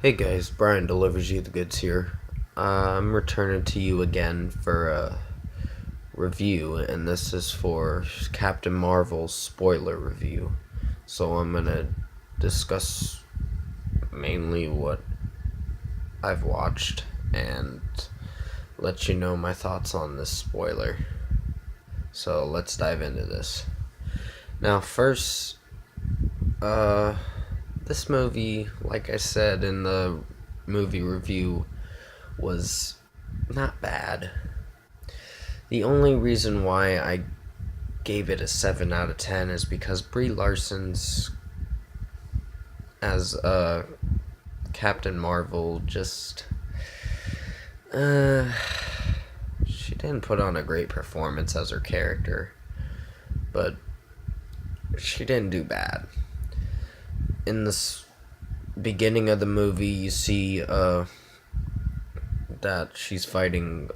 Hey guys, Brian delivers you the goods here. I'm returning to you again for a review, and this is for Captain Marvel's spoiler review. So I'm gonna discuss mainly what I've watched and let you know my thoughts on this spoiler. So let's dive into this. Now, first, uh, this movie, like I said in the movie review, was not bad. The only reason why I gave it a 7 out of 10 is because Brie Larson's as Captain Marvel just uh she didn't put on a great performance as her character, but she didn't do bad. In this beginning of the movie, you see that she's fighting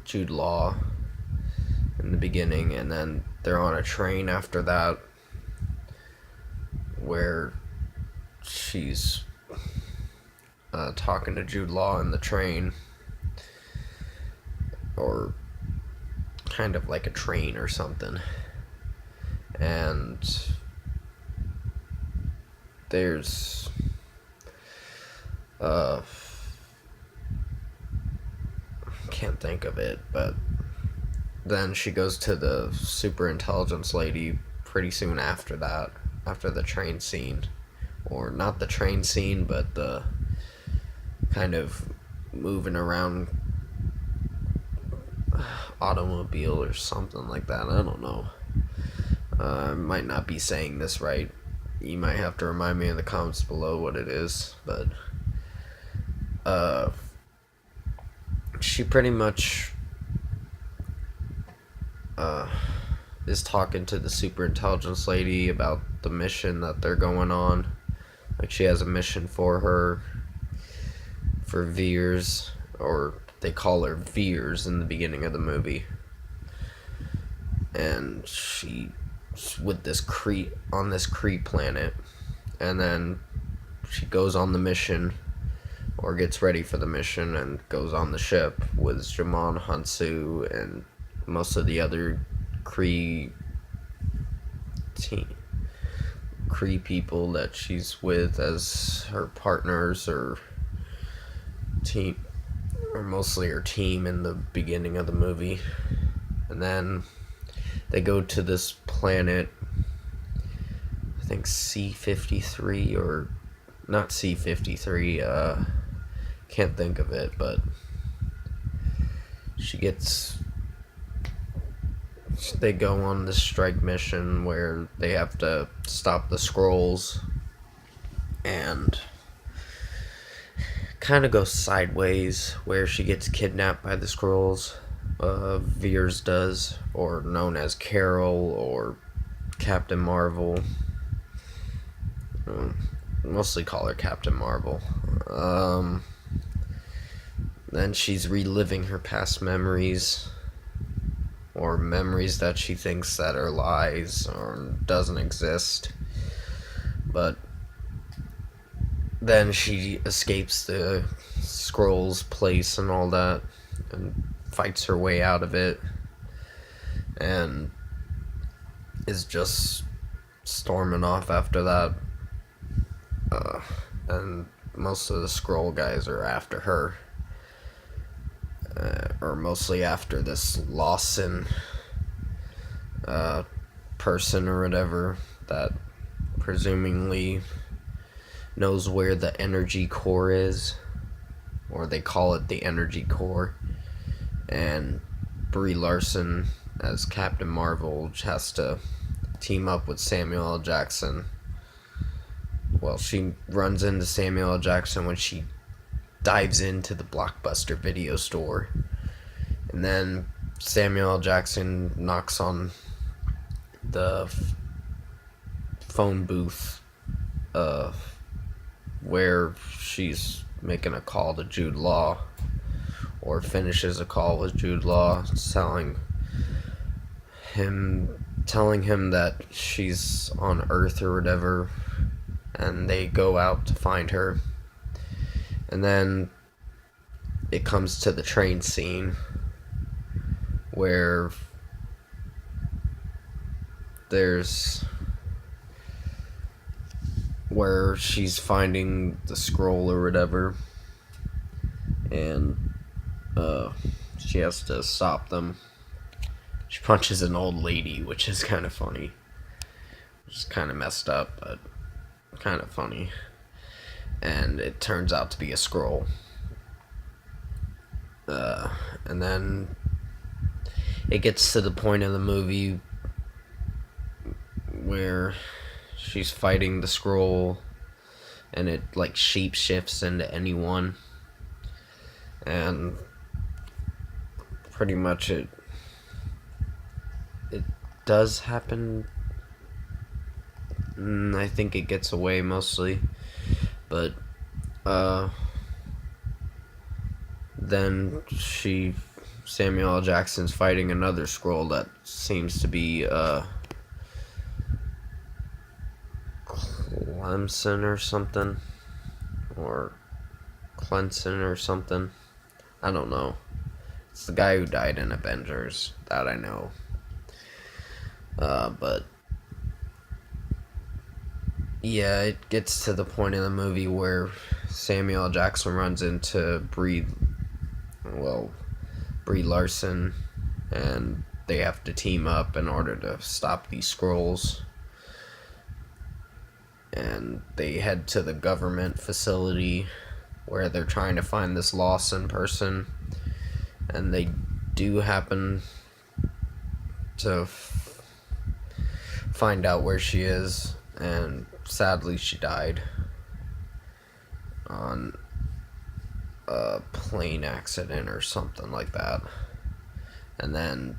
Jude Law in the beginning, and then they're on a train after that where she's talking to Jude Law in the train, or kind of like a train or something. And there's can't think of it, but then she goes to the super intelligence lady pretty soon after that, after the train scene. Or not the train scene, but the kind of moving around automobile or something like that. I don't know. I might not be saying this right. You might have to remind me in the comments below what it is, but uh, she pretty much is talking to the super intelligence lady about the mission that they're going on. Like, she has a mission for her for Veers, or they call her Veers in the beginning of the movie. And she's with this Kree on this Kree planet, and then she goes on the mission, or gets ready for the mission, and goes on the ship with Djimon Hounsou and most of the other Kree people that she's with as her partners or team, or mostly her team in the beginning of the movie. And then they go to this planet, I think C-53, or not C-53, can't think of it, but they go on this strike mission where they have to stop the Skrulls, and kind of goes sideways where she gets kidnapped by the Skrulls. Veers does, or known as Carol or Captain Marvel. Mostly call her Captain Marvel. Then she's reliving her past memories, or memories that she thinks that are lies or doesn't exist. But then she escapes the Skrulls' place and all that, and fights her way out of it, and is just storming off after that. And most of the Skrull guys are after her, or mostly after this Lawson person or whatever that presumably knows where the energy core is, or they call it the energy core. And Brie Larson as Captain Marvel has to team up with Samuel L. Jackson. Well, she runs into Samuel L. Jackson when she dives into the Blockbuster video store. And then Samuel L. Jackson knocks on the phone booth where she's making a call to Jude Law, or finishes a call with Jude Law, telling him that she's on Earth or whatever, and they go out to find her. And then it comes to the train scene where she's finding the scroll or whatever, and she has to stop them. She punches an old lady, which is kind of funny. It's kind of messed up, but kind of funny. And it turns out to be a scroll. And then it gets to the point of the movie where she's fighting the scroll, and it like shape shifts into anyone, and pretty much it does happen. I think it gets away mostly, but then Samuel L. Jackson's fighting another scroll that seems to be Clemson or something, or Clemson or something. I don't know. It's the guy who died in Avengers, that I know. But yeah, it gets to the point in the movie where Samuel L. Jackson runs into Brie Larson, and they have to team up in order to stop these scrolls. And they head to the government facility where they're trying to find this Lawson person, and they do happen to find out where she is, and sadly she died on a plane accident or something like that. And then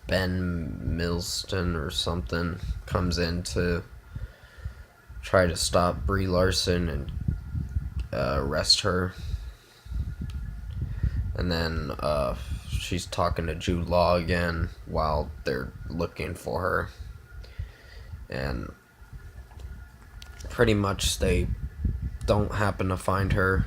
Ben Milston or something comes in to try to stop Brie Larson and arrest her. And then she's talking to Jude Law again while they're looking for her. And pretty much they don't happen to find her.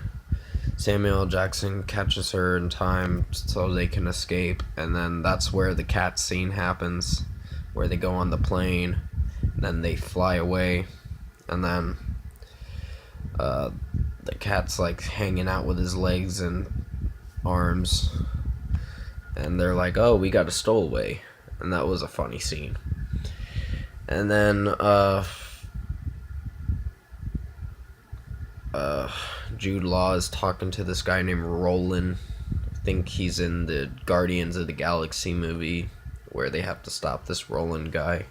Samuel L. Jackson catches her in time so they can escape, and then that's where the cat scene happens, where they go on the plane, and then they fly away, and then the cat's like hanging out with his legs and arms, and they're like, oh, we got a stowaway, and that was a funny scene. And then Jude Law is talking to this guy named Roland. I think he's in the Guardians of the Galaxy movie where they have to stop this Roland guy.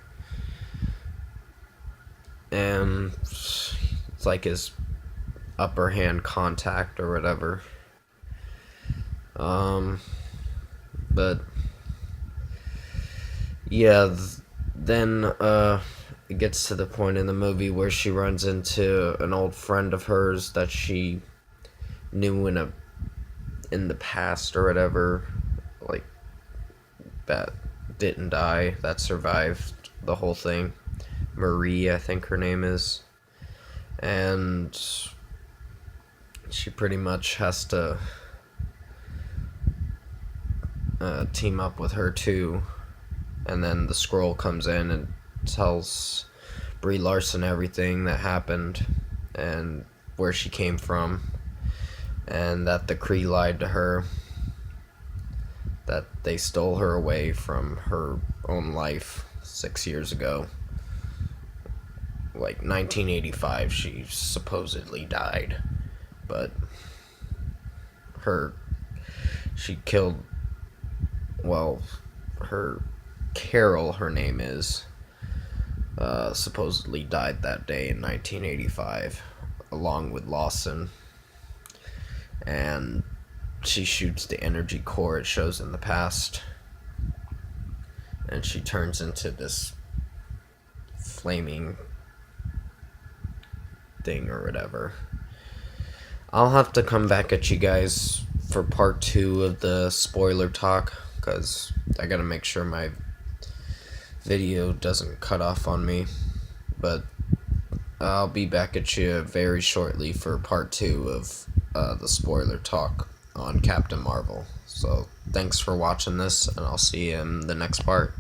And it's like his upper hand contact or whatever. But yeah, then it gets to the point in the movie where she runs into an old friend of hers that she knew in the past or whatever, like, that didn't die, that survived the whole thing. Marie, I think her name is. And she pretty much has to team up with her too. And then the scroll comes in and tells Brie Larson everything that happened and where she came from, and that the Kree lied to her, that they stole her away from her own life 6 years ago. Like 1985 she supposedly died, but her Carol, her name is, supposedly died that day in 1985, along with Lawson. And she shoots the energy core it shows in the past, and she turns into this flaming thing or whatever. I'll have to come back at you guys for part 2 of the spoiler talk, because I gotta make sure my video doesn't cut off on me. But I'll be back at you very shortly for part 2 of the spoiler talk on Captain Marvel. So thanks for watching this, and I'll see you in the next part.